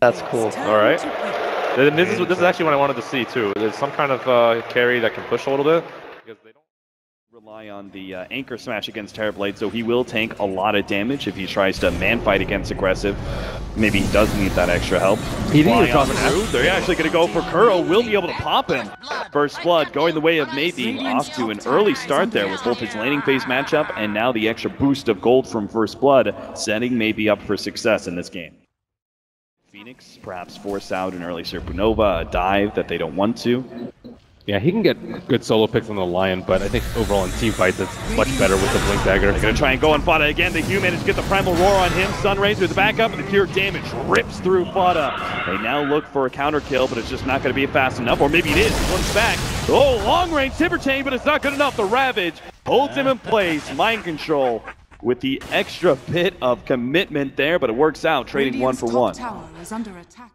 That's cool. All right. This is actually what I wanted to see too. There's some kind of carry that can push a little bit because they don't rely on the anchor smash against Terrorblade, so he will take a lot of damage if he tries to man fight against aggressive. Maybe he does need that extra help. He needs to They're actually going to go for Kuro. Will be able to pop him. First Blood going the way of Maybe, off to an early start there with both his laning phase matchup and now the extra boost of gold from First Blood, setting Maybe up for success in this game. Phoenix perhaps force out an early Supernova, a dive that they don't want to. Yeah, he can get good solo picks on the Lion, but I think overall in team fights it's much better with the Blink Dagger. They're going to try and go on Fada again. They do manage to get the Primal Roar on him. Sunrays with the backup, and the pure damage rips through Fada. They now look for a counter kill, but it's just not going to be fast enough, or maybe it is. One's back. Oh, long range Timber Chain, but it's not good enough. The Ravage holds him in place. Mind control with the extra bit of commitment there, but it works out, trading one for one. Tower is under attack.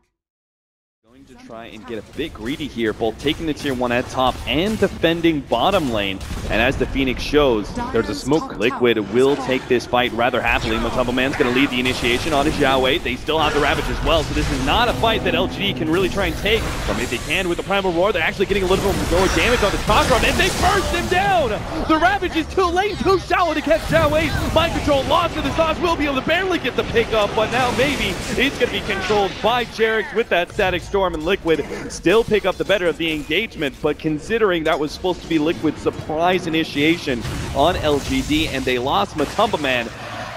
Going to try and get a bit greedy here, both taking the tier 1 at top and defending bottom lane. And as the Phoenix shows, there's a smoke. Liquid will take this fight rather happily. Matumbo Man's going to lead the initiation on his Xiaowei. They still have the Ravage as well, so this is not a fight that LGD can really try and take. Or maybe they can with the Primal Roar. They're actually getting a little bit more damage on the Chakra, and they burst him down! The Ravage is too late, too shallow to catch Xiaowei. Mind control lost to the sauce, will be able to barely get the pick up, but now maybe it's going to be controlled by Jerix with that Static Storm, and Liquid still pick up the better of the engagement. But considering that was supposed to be Liquid's surprise initiation on LGD and they lost Matumbo Man,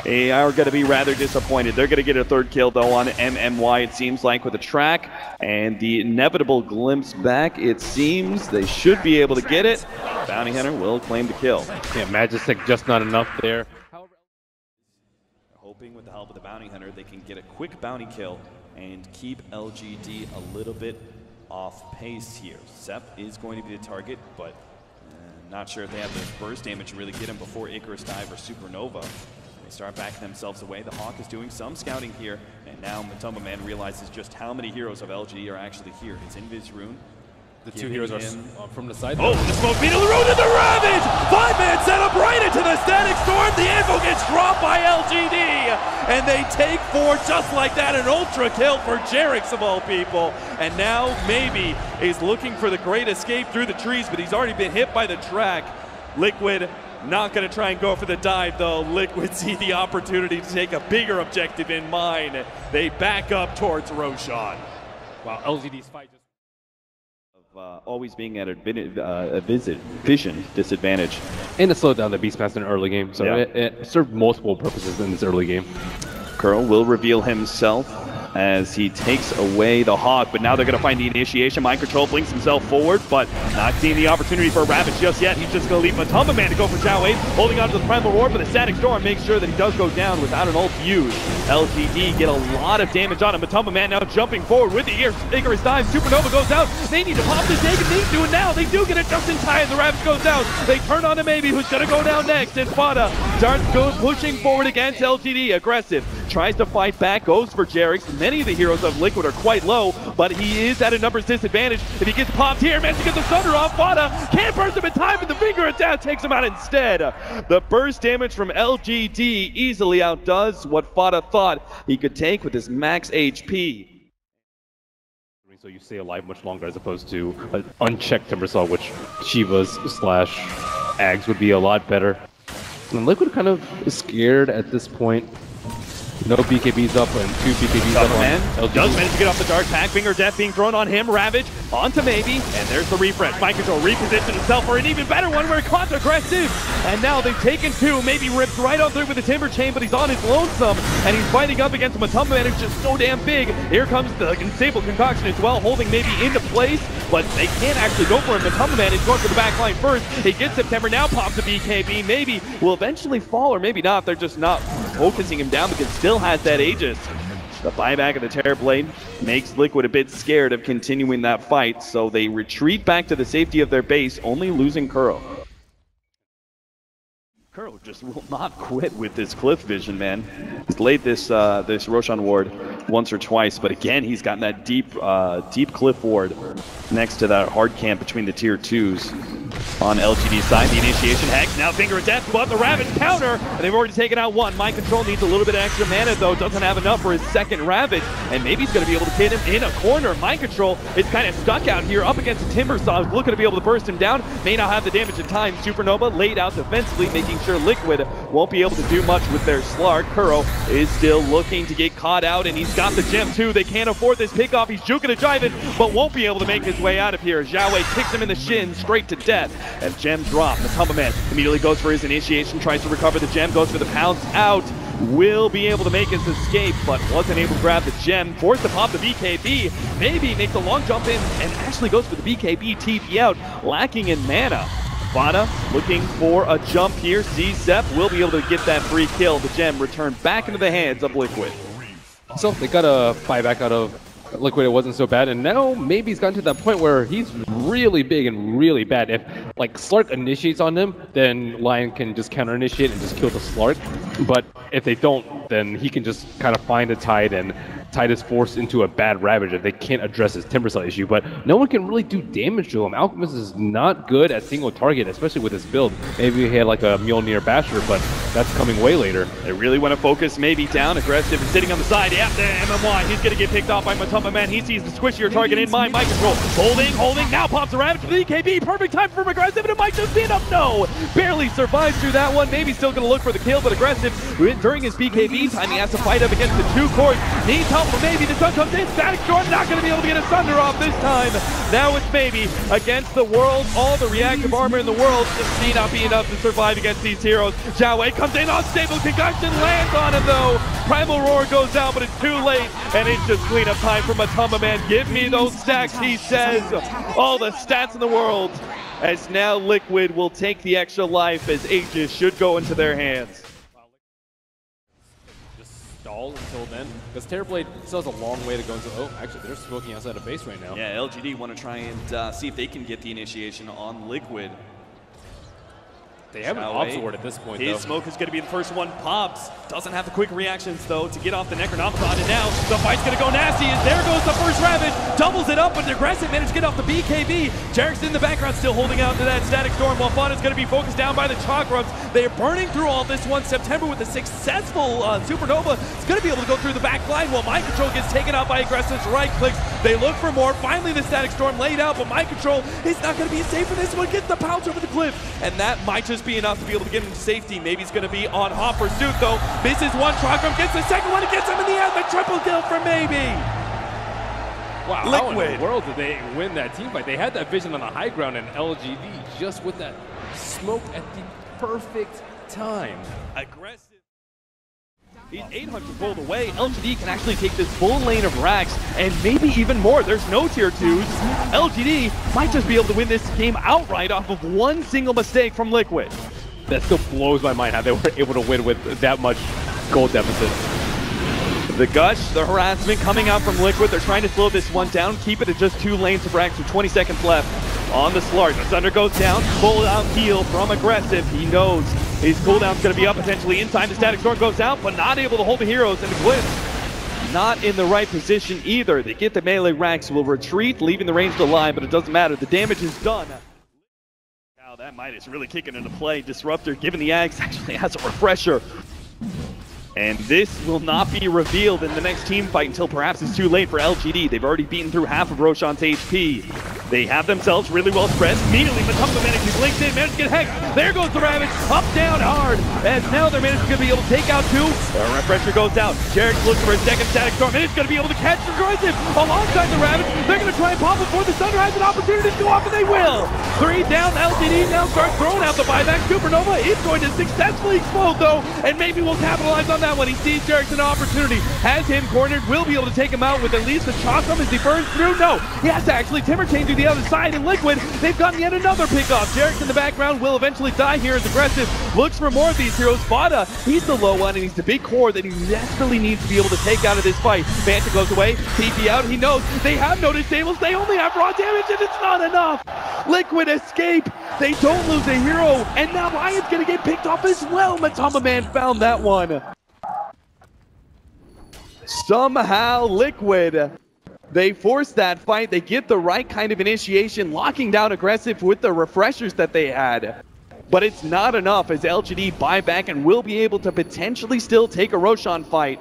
they are going to be rather disappointed. They're going to get a third kill though on MMY, it seems like, with a track and the inevitable glimpse back. It seems they should be able to get it. Bounty Hunter will claim the kill. Yeah, Majestic just not enough there. Hoping with the help of the Bounty Hunter they can get a quick bounty kill and keep LGD a little bit off pace here. Sep is going to be the target, but not sure if they have the burst damage to really get him before Icarus Dive or Supernova. They start backing themselves away. The Hawk is doing some scouting here, and now Matumbo Man realizes just how many heroes of LGD are actually here. It's Invis Rune. The two heroes are from the side. Oh, the smoke beetle, the Rune, and the Ravage! 5-man setup right into the Static Storm. The Anvil gets dropped by LGD, and they take 4 just like that. An ultra kill for Jerix of all people. And now Maybe is looking for the great escape through the trees, but he's already been hit by the track. Liquid not going to try and go for the dive, though. Liquid see the opportunity to take a bigger objective in mind. They back up towards Roshan. Wow, LGD's fight just always being at a vision disadvantage. and it slowed down the Beastmaster in the early game, so yeah. it served multiple purposes in this early game. Curl will reveal himself as he takes away the Hawk, but now they're going to find the initiation. Mind control blinks himself forward, but not seeing the opportunity for a Ravage just yet. He's just going to leave Matumbo Man to go for Xiaowei, holding on to the Primal Roar, but the Static Storm makes sure that he does go down without an ult used. LGD get a lot of damage on him. Matumbo Man now jumping forward with the Icarus Dive. Supernova goes out. They need to pop this egg, and they do it now. They do get it just in time. The Ravage goes out. They turn on to Maybe, who's going to go down next, and Fada starts pushing forward against LGD. Aggressive. Tries to fight back, goes for Jerix. Many of the heroes of Liquid are quite low, but he is at a numbers disadvantage. If he gets popped here, manages to get the Thunder off, Fada can't burst him in time, and the finger attack takes him out instead. The burst damage from LGD easily outdoes what Fada thought he could take with his max HP. So you stay alive much longer as opposed to an unchecked Timbersaw, which Shivas / Ags would be a lot better. And Liquid kind of is scared at this point. No BKBs up and 2 BKBs up on LGD. Does manage to get off the Dark Pack. Finger Death being thrown on him. Ravage onto Maybe. And there's the refresh. Mind control repositions himself for an even better one where Quant's aggressive. And now they've taken 2. Maybe rips right on through with the Timber Chain, but he's on his lonesome. And he's fighting up against Matumbo Man, who's just so damn big. Here comes the Unstable Concoction as well, holding Maybe into place. But they can't actually go for him. Matumbo Man is going for the back line first. He gets September, now pops a BKB. Maybe will eventually fall, or maybe not. They're just not focusing him down because still has that Aegis. The buyback of the Terrorblade makes Liquid a bit scared of continuing that fight, so they retreat back to the safety of their base, only losing Kuro. Kuro just will not quit with this cliff vision, man. He's laid this Roshan ward once or twice, but again, he's gotten that deep cliff ward next to that hard camp between the tier 2s. On LGD side, the initiation Hex, now Finger of Death, but the Ravage counter, and they've already taken out one. Mind Control needs a little bit of extra mana though, doesn't have enough for his second Ravage, and maybe he's going to be able to hit him in a corner. Mind Control is kind of stuck out here up against the Timbersaw, looking to be able to burst him down, may not have the damage in time. Supernova laid out defensively, making sure Liquid won't be able to do much with their Slark. Kuro is still looking to get caught out, and he's got the gem too. They can't afford this pickoff. He's juking and jiving, but won't be able to make his way out of here. Xiaowei kicks him in the shin straight to death, and gem drop. Matumba Man immediately goes for his initiation, tries to recover the gem, goes for the pounce out. Will be able to make his escape, but wasn't able to grab the gem. Forced to pop the BKB. Maybe makes a long jump in and actually goes for the BKB TP out, lacking in mana. Vada looking for a jump here. Z-Zep will be able to get that free kill. The gem returned back into the hands of Liquid. So they got a buy back out of Liquid. It wasn't so bad, and now maybe he's gotten to that point where he's really big and really bad. If like Slark initiates on him, then Lion can just counter initiate and just kill the Slark. But if they don't, then he can just kind of find a Tide, and Tide is forced into a bad Ravage if they can't address his Timbersaw issue. But no one can really do damage to him. Alchemist is not good at single target, especially with his build. Maybe he had like a Mjolnir Basher, but that's coming way later. They really want to focus maybe down, aggressive, and sitting on the side. Yeah, the MMY, he's going to get picked off by Matumba Man. He sees the squishier target in mind. Mind Control, holding, now pops the Ravage for the EKB. Perfect time for aggressive, and it might just be enough. No, barely survives through that one. Maybe still going to look for the kill, but aggressive during his BKB time, he has to fight up against the two cores. Needs help from maybe. The sun comes in. Static Storm not going to be able to get a Sunder off this time. Now it's maybe against the world. All the reactive armor in the world just may not be enough to survive against these heroes. Xiaowei comes in, unstable concussion, lands on him though. Primal Roar goes out, but it's too late, and it's just cleanup time for Matumba Man. Give me those stacks, he says. All the stats in the world. As now Liquid will take the extra life, as Aegis should go into their hands. Stall until then, because Terrorblade still has a long way to go. Oh, actually, they're smoking outside of base right now. Yeah, LGD want to try and see if they can get the initiation on Liquid. They have an Obsword at this point, His smoke is going to be the first one. Pops doesn't have the quick reactions, though, to get off the Necronomicon. And now the fight's going to go nasty, as there goes the first Ravage. Doubles it up, but the aggressive managed to get off the BKB. Jarek's in the background, still holding out to that Static Storm, while Fun is going to be focused down by the Chakrams. They are burning through all this one. September with a successful Supernova is going to be able to go through the back line, while Mind Control gets taken out by aggressives. Right clicks. They look for more. Finally, the Static Storm laid out, but Mind Control is not going to be safe for this one. Gets the pounce over the cliff, and that might just be enough to be able to get him to safety. Maybe he's going to be on hot pursuit though. Misses one, Chakram gets the second one, it gets him in the end. The triple kill for maybe. Wow, Liquid. How in the world did they win that team fight? They had that vision on the high ground, and LGD just with that smoke at the perfect time. Aggressive. He's 800 gold away. LGD can actually take this full lane of racks and maybe even more. There's no tier 2s. LGD might just be able to win this game outright off of one single mistake from Liquid. That still blows my mind how they were able to win with that much gold deficit. The gush, the harassment coming out from Liquid. They're trying to slow this one down, keep it at just 2 lanes of racks with 20 seconds left. On the Slark, the Thunder goes down, full out heal from aggressive. He knows his cooldown's going to be up potentially in time. The Static Storm goes out, but not able to hold the heroes, and the Glyph not in the right position either. They get the melee racks, will retreat, leaving the range to line, but it doesn't matter. The damage is done. Now that Midas really kicking into play. Disruptor giving the Axe actually has a refresher. And this will not be revealed in the next team fight until perhaps it's too late for LGD. They've already beaten through half of Roshan's HP. They have themselves really well spread. Immediately, Matumba manages to link in, manages to get Hex. There goes the Ravage, up, down, hard. And now they're managing to be able to take out 2. The refresher goes out. Jarek's looking for a second Static Storm, and it's going to be able to catch the aggressive alongside the Ravage. They're going to try and pop before the Thunder has an opportunity to go off, and they will. 3 down, LGD now starts throwing out the buyback. Supernova is going to successfully explode, though, and maybe we'll capitalize on that one. He sees Jarek's an opportunity, has him cornered, will be able to take him out with at least the Chakram as he burns through. No, he has to actually Timber Chain to the other side, and Liquid, they've gotten yet another pick off. Jarek's in the background, will eventually die here as aggressive, looks for more of these heroes. Vada, he's the low one, and he's the big core that he desperately needs to be able to take out of this fight. Banta goes away, TP out, he knows they have no disables, they only have raw damage, and it's not enough. Liquid escape, they don't lose a hero, and now Lion's gonna get picked off as well. Matumba Man found that one. Somehow Liquid They force that fight. They get the right kind of initiation, locking down aggressive with the refreshers that they had. But it's not enough as LGD buy back and will be able to potentially still take a Roshan fight.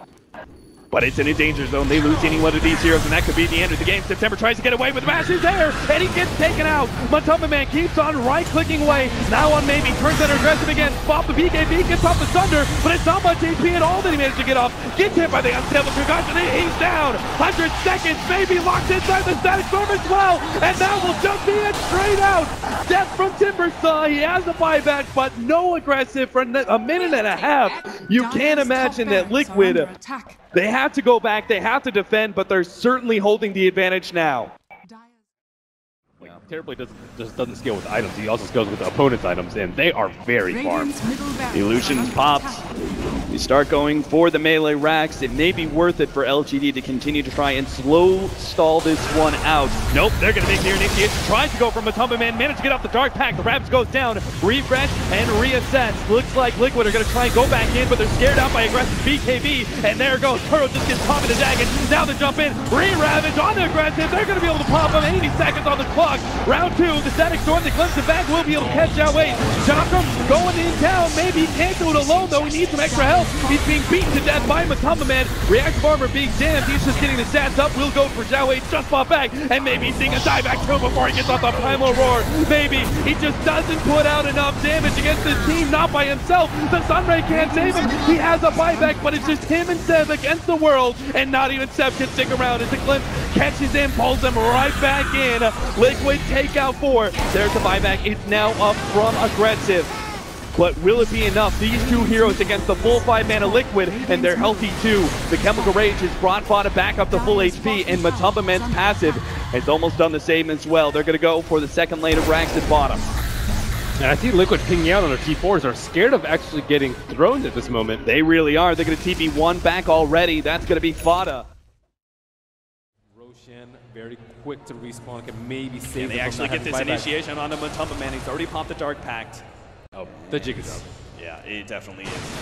But it's in a danger zone. They lose any one of these heroes, and that could be the end of the game. September tries to get away with the mash. Is there, and he gets taken out. Matumba Man keeps on right-clicking away. Now on maybe turns that aggressive again. Bop the BKB, gets off the Thunder, but it's not much HP at all that he managed to get off. Gets hit by the unstable concussion, and he's down. 100 seconds, maybe locked inside the static storm as well, and that will just be it straight out. Death from Timbersaw. He has a buyback, but no aggressive for a minute and a half. You can't imagine that Liquid. They have to go back, they have to defend, but they're certainly holding the advantage now. Terribly just doesn't scale with items. He also scales with the opponent's items, and they are very farmed. Illusions popped. You start going for the melee racks. It may be worth it for LGD to continue to try and slow stall this one out. Nope, they're going to make their initiation. Tries to go from Matumba Man, managed to get off the Dark Pack. The Raps goes down, refresh, and reassess. Looks like Liquid are going to try and go back in, but they're scared out by aggressive BKB. And there goes Kuro, just gets popped in the Dagon. Now they jump in, re-ravage on the aggressive. They're going to be able to pop him 80 seconds on the clock. Round 2, the static storm that glimpses back will be able to catch Xiaowei. Jockrum going in town. Maybe he can't do it alone though. He needs some extra help. He's being beaten to death by Matumba Man. Reactive armor being jammed. He's just getting the stats up. We'll go for Xiaowei. Just pop back. And maybe seeing a dieback kill before he gets off the primal roar. Maybe he just doesn't put out enough damage against this team. Not by himself. The Sunray can't save him. He has a buyback, but it's just him and Seb against the world. And not even Seb can stick around as the Glimpse catches him, pulls him right back in. Liquid take out 4. There's a buyback. It's now up from aggressive. But will it be enough? These two heroes against the full 5-mana Liquid, and they're healthy too. The Chemical Rage has brought Fada back up to full HP, and Matumba Man's passive has almost done the same as well. They're going to go for the second lane of racks at bottom. And I see Liquid pinging out on their T4s. Are scared of actually getting thrown at this moment. They really are. They're going to TP one back already. That's going to be Fada. Roshan very quick to respawn, can maybe save. And they actually get this initiation on the Matumba Man. He's already popped the Dark Pact. Oh, the jig is up. Yeah, it definitely is.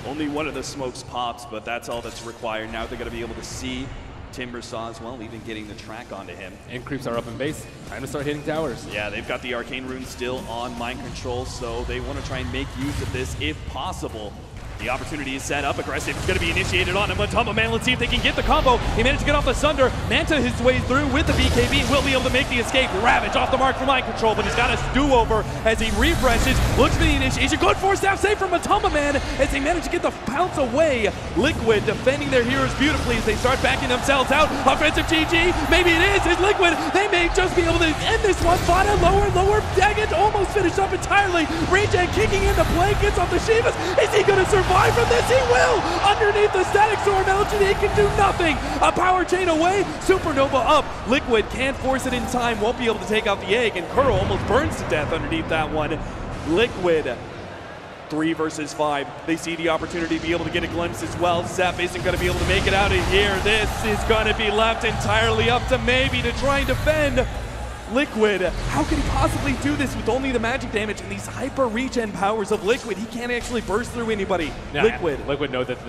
Only one of the smokes pops, but that's all that's required. Now they're going to be able to see Timbersaw as well, even getting the track onto him. And creeps are up in base. Time to start hitting towers. Yeah, they've got the Arcane Rune still on mind control, so they want to try and make use of this if possible. The opportunity is set up. Aggressive is going to be initiated on him. Matumba Man, let's see if they can get the combo. He managed to get off the Sunder. Manta his way through with the BKB. Will be able to make the escape. Ravage off the mark for mind control, but he's got a do-over as he refreshes. Looks for the initiation. Good force-staff save from Matumba Man as they manage to get the pounce away. Liquid defending their heroes beautifully as they start backing themselves out. Offensive GG. Maybe it is. It's Liquid. They may just be able to end this one. Fada lower. Daggett almost finished up entirely. Reject kicking into play. Gets off the Shivas. Is he going to survive from this? He will! Underneath the static storm, LGD can do nothing! A power chain away, Supernova up. Liquid can't force it in time, won't be able to take out the egg, and Kuro almost burns to death underneath that one. Liquid, 3 versus 5. They see the opportunity to be able to get a glimpse as well. Zep isn't going to be able to make it out of here. This is going to be left entirely up to maybe to try and defend. Liquid, how can he possibly do this with only the magic damage and these hyper regen powers of Liquid? He can't actually burst through anybody. Yeah, Liquid know that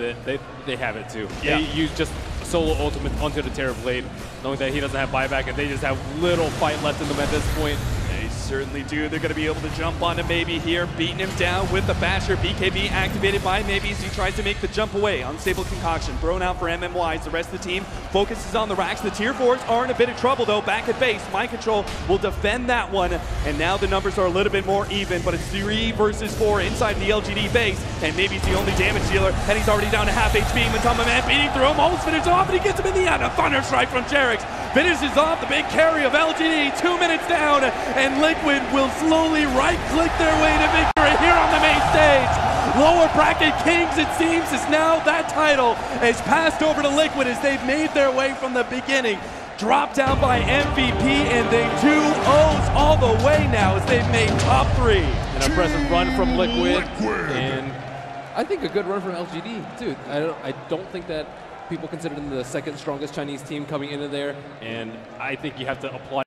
they have it too. Yeah. They use just solo ultimate onto the Terror Blade, knowing that he doesn't have buyback and they just have little fight left in them at this point. They certainly do. They're going to be able to jump onto Maybe here, beating him down with the Basher. BKB activated by Maybe as he tries to make the jump away. Unstable Concoction thrown out for MMYs. The rest of the team focuses on the racks. The tier 4s are in a bit of trouble though. Back at base, Mind Control will defend that one. And now the numbers are a little bit more even, but it's 3 versus 4 inside the LGD base. And Maybe's the only damage dealer, and he's already down to half HP. Matumba Man beating through him, almost finishes off, and he gets him in the end. A Thunder Strike from Jerix finishes off the big carry of LGD. 2 minutes down, and Liquid will slowly right-click their way to victory here on the main stage. Lower bracket Kings, it seems, is now that title is passed over to Liquid as they've made their way from the beginning. Dropped down by MVP, and they 2-0s all the way now as they've made top 3. An impressive run from Liquid, and I think a good run from LGD too. I don't think that people consider them the second strongest Chinese team coming into there, and I think you have to apply